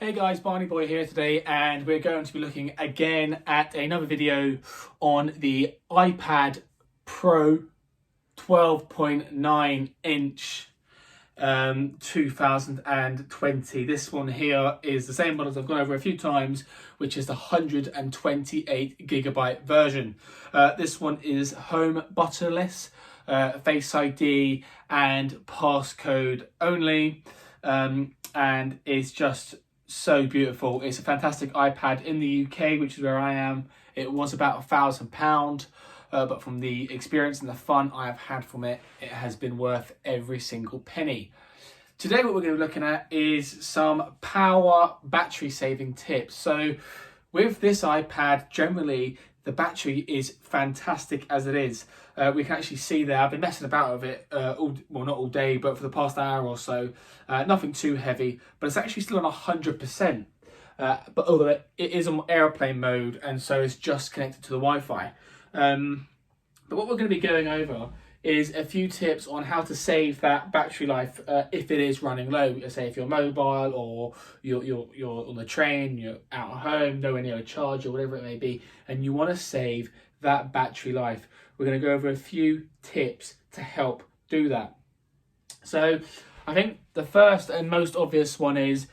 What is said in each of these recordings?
Hey guys, Barney Boy here today, and we're going to be looking again at another video on the iPad Pro 12.9 inch 2020. This one here is the same one as I've gone over a few times, which is the 128 gigabyte version. This one is home buttonless, Face ID and passcode only, and it's just so beautiful. It's a fantastic iPad. In the UK, which is where I am, it was about £1,000, but from the experience and the fun I have had from it, it has been worth every single penny. Today what we're going to be looking at is some power battery saving tips. So with this iPad, generally the battery is fantastic as it is. We can actually see there, I've been messing about with it, well not all day, but for the past hour or so. Nothing too heavy, but it's actually still on 100%. But although it is on airplane mode, and so it's just connected to the Wi-Fi. But what we're going to be going over is a few tips on how to save that battery life if it is running low. Say if you're mobile or you're on the train, you're out at home, nowhere near a charger, whatever it may be, and you want to save that battery life. We're going to go over a few tips to help do that. So I think the first and most obvious one is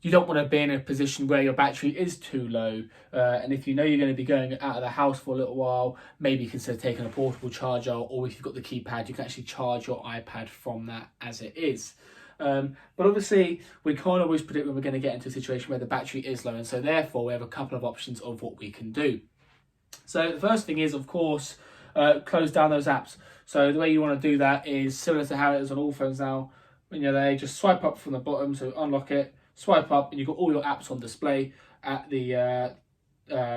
you don't want to be in a position where your battery is too low. And if you know you're going to be going out of the house for a little while, maybe consider taking a portable charger, or if you've got the keypad, you can actually charge your iPad from that as it is. But obviously, we can't always predict when we're going to get into a situation where the battery is low. And so therefore, we have a couple of options of what we can do. So the first thing is, of course, close down those apps. So the way you want to do that is similar to how it is on all phones now. When you're there, just swipe up from the bottom, so unlock it, swipe up, and you've got all your apps on display at the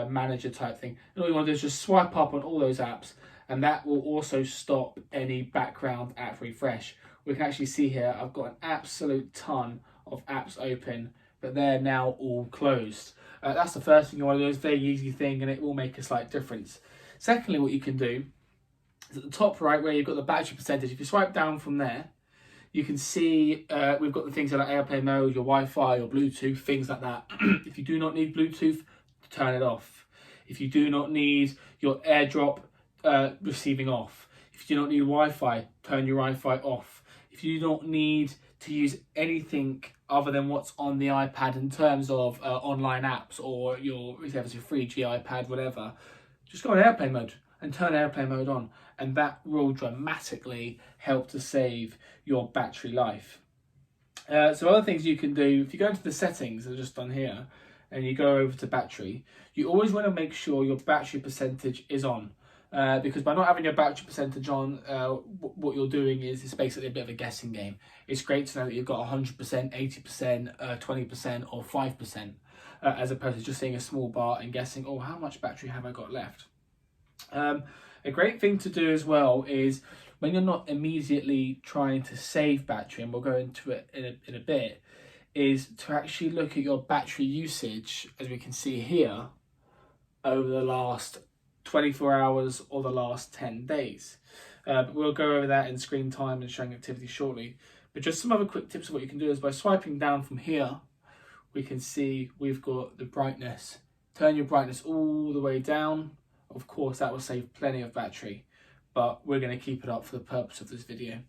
manager type thing. And all you want to do is just swipe up on all those apps, and that will also stop any background app refresh. We can actually see here, I've got an absolute ton of apps open, but they're now all closed. That's the first thing you want to do. It's a very easy thing, and it will make a slight difference. Secondly, what you can do is at the top right where you've got the battery percentage, if you swipe down from there, you can see we've got the things like airplane mode, your Wi-Fi, your Bluetooth, things like that. If you do not need Bluetooth, turn it off. If you do not need your AirDrop receiving off. If you do not need Wi-Fi, turn your Wi-Fi off. If you do not need to use anything other than what's on the iPad in terms of online apps, or if it's a 3G iPad, whatever, just go on airplane mode and turn airplane mode on, and that will dramatically help to save your battery life. So other things you can do, if you go into the settings that are just done here, and you go over to battery, you always want to make sure your battery percentage is on. Because by not having your battery percentage on, what you're doing is it's basically a bit of a guessing game. It's great to know that you've got 100%, 80%, 20% or 5%, as opposed to just seeing a small bar and guessing, oh, how much battery have I got left? A great thing to do as well is when you're not immediately trying to save battery, and we'll go into it in a bit, is to actually look at your battery usage, as we can see here, over the last 24 hours or the last 10 days. But we'll go over that in screen time and showing activity shortly. But just some other quick tips of what you can do is by swiping down from here, we can see we've got the brightness. Turn your brightness all the way down. Of course, that will save plenty of battery, but we're going to keep it up for the purpose of this video.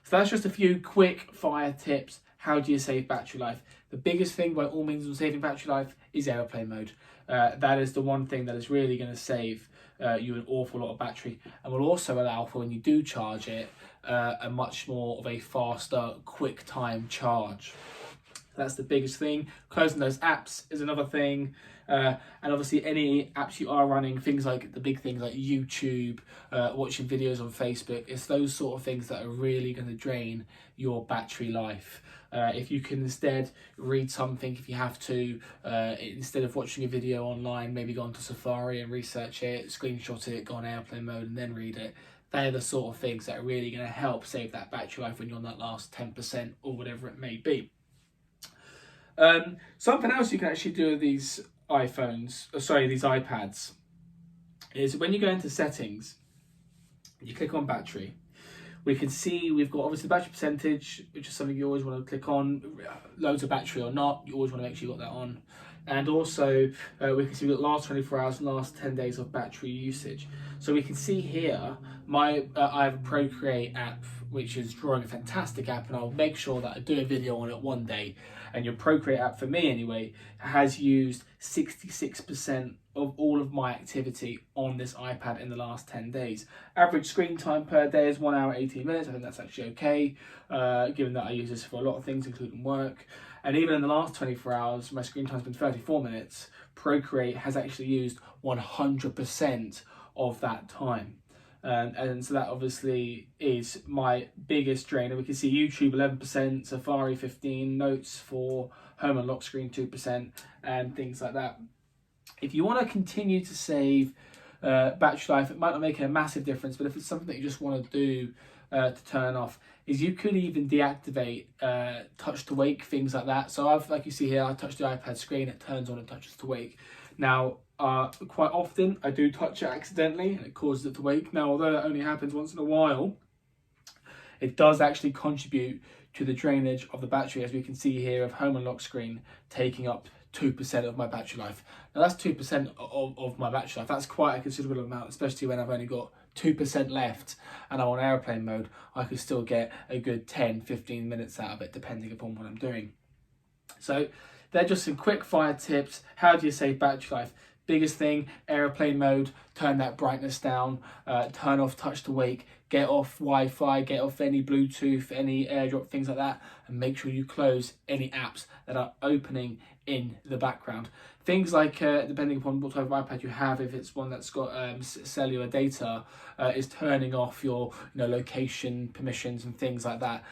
So that's just a few quick fire tips. How do you save battery life? The biggest thing by all means of saving battery life is airplane mode. That is the one thing that is really going to save you an awful lot of battery, and will also allow for, when you do charge it, a much more of a faster, quick time charge. That's the biggest thing. Closing those apps is another thing. And obviously any apps you are running, things like the big things like YouTube, watching videos on Facebook, it's those sort of things that are really going to drain your battery life. If you can instead read something, if you have to, instead of watching a video online, maybe go onto Safari and research it, screenshot it, go on airplane mode and then read it. They're the sort of things that are really going to help save that battery life when you're on that last 10% or whatever it may be. Something else you can actually do with these these iPads, is when you go into settings, you click on battery. We can see we've got obviously the battery percentage, which is something you always want to click on. Loads of battery or not, you always want to make sure you got that on. And also we can see we've got last 24 hours and last 10 days of battery usage. So we can see here, I have a Procreate app, which is drawing a fantastic app, and I'll make sure that I do a video on it one day. And your Procreate app, for me anyway, has used 66% of all of my activity on this iPad in the last 10 days. Average screen time per day is 1 hour 18 minutes. I think that's actually okay, given that I use this for a lot of things, including work. And even in the last 24 hours, my screen time has been 34 minutes. Procreate has actually used 100% of that time. And so that obviously is my biggest drainer. We can see YouTube 11%, Safari 15%, Notes 4%, Home and Lock Screen 2%, and things like that. If you want to continue to save battery life, it might not make a massive difference, but if it's something that you just want to do to turn off, is you could even deactivate touch to wake, things like that. So like you see here, I touch the iPad screen, it turns on and touches to wake. Now, quite often I do touch it accidentally and it causes it to wake. Now, although that only happens once in a while, it does actually contribute to the drainage of the battery, as we can see here of Home and Lock Screen taking up 2% of my battery life. Now that's 2% of my battery life. That's quite a considerable amount, especially when I've only got 2% left and I'm on airplane mode. I could still get a good 10-15 minutes out of it, depending upon what I'm doing. So they're just some quick fire tips. How do you save battery life? Biggest thing, airplane mode, turn that brightness down, turn off touch to wake, get off Wi-Fi, get off any Bluetooth, any AirDrop, things like that, and make sure you close any apps that are opening in the background. Things like, depending upon what type of iPad you have, if it's one that's got cellular data, is turning off your location permissions and things like that.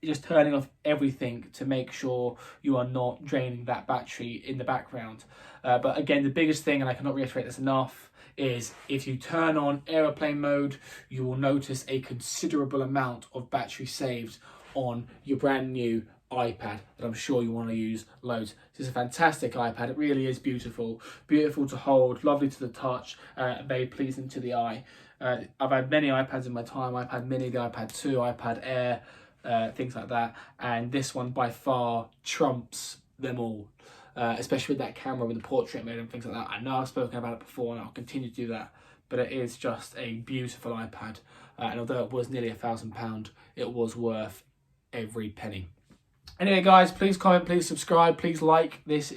Just turning off everything to make sure you are not draining that battery in the background. But again, the biggest thing, and I cannot reiterate this enough, is if you turn on aeroplane mode, you will notice a considerable amount of battery saved on your brand new iPad that I'm sure you want to use loads. This is a fantastic iPad. It really is beautiful. Beautiful to hold, lovely to the touch, very pleasing to the eye. I've had many iPads in my time, iPad mini, the iPad 2, iPad Air, things like that, and this one by far trumps them all, especially with that camera with the portrait mode and things like that. I know I've spoken about it before and I'll continue to do that, but it is just a beautiful iPad, and although it was nearly £1,000, it was worth every penny. Anyway guys, please comment, please subscribe, please like this